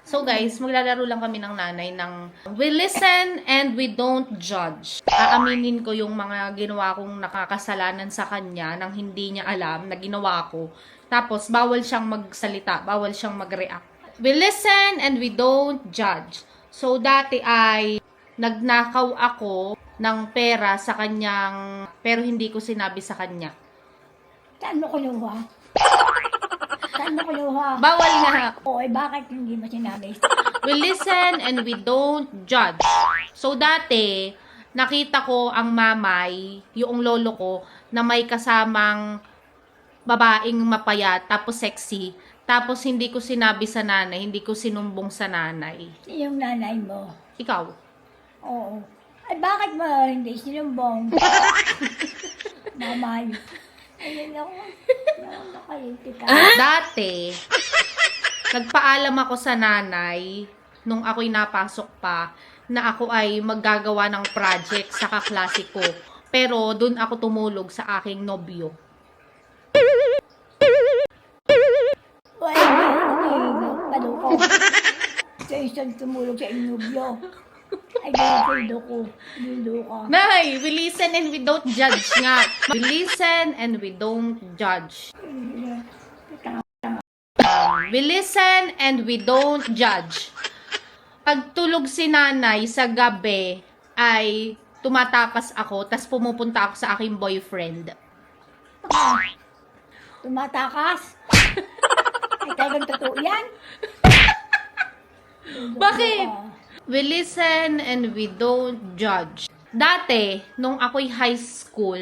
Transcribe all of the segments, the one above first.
So guys, maglalaro lang kami ng nanay ng we listen and we don't judge. Aaminin ko yung mga ginawa kong nakakasalanan sa kanya nang hindi niya alam na ginawa ko. Tapos, bawal siyang magsalita, bawal siyang mag-react. We listen and we don't judge. So, dati ay nagnakaw ako ng pera sa kanyang, pero hindi ko sinabi sa kanya. Saan mo kinuha? Saan mo kinuha? Bawal nga. O, bakit hindi mo sinabi? We listen and we don't judge. So, dati, nakita ko ang mamay, yung lolo ko, na may kasamang babaeng mapayat, tapos sexy. Tapos, hindi ko sinabi sa nanay, hindi ko sinumbong sa nanay. Yung nanay mo? Ikaw? Oo. Ay, bakit mo hindi sinumbong? Mamay. Ayun ako. Nakalitik ka. Dati, nagpaalam ako sa nanay, nung ako'y napasok pa, na ako ay maggagawa ng project sa kaklase ko. Pero, dun ako tumulog sa aking nobyo. Uy, ano ko? Sa isang tumulog sa inubyo. Ay, gano'n ko. Niludo ka. Nay, we listen and we don't judge nga. We listen and we don't judge. We listen and we don't judge. Pag tulog si nanay sa gabi, ay tumatakas ako, tas pumupunta ako sa aking boyfriend. Tumatakas? Ay, talagang totoo yan? Bakit? We listen and we don't judge. Dati, nung ako'y high school,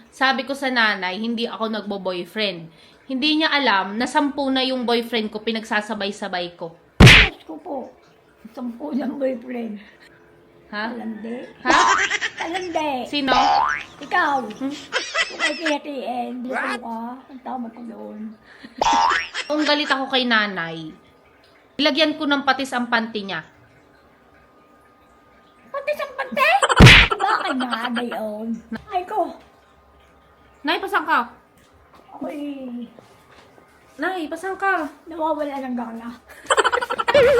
sabi ko sa nanay, hindi ako nagbo-boyfriend. Hindi niya alam na 10 na yung boyfriend ko, pinagsasabay-sabay ko. Diyos ko po. 10 ng boyfriend. Ha? Talande. Ha? Talande. Sino? Ikaw. Kung ay kinatiin, dito ka. Ang tama ko doon. Kung galit ako kay nanay, ilagyan ko ng patis ang panty niya. Pati sa pati? Bakit nga na yun? Ay ko. Nay, pasan ka? Ako'y Nay, pasan ka? nawawala ng gana.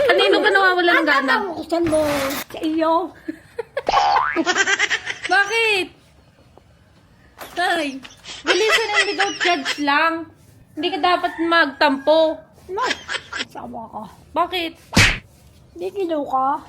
Kanino ka nawawala ng gana? Tatawakusan mo sa iyo. Bakit? Nay, we listen and we don't judge lang. Hindi ka dapat magtampo. Ma, asawa ka. Bakit? Di kilo ka.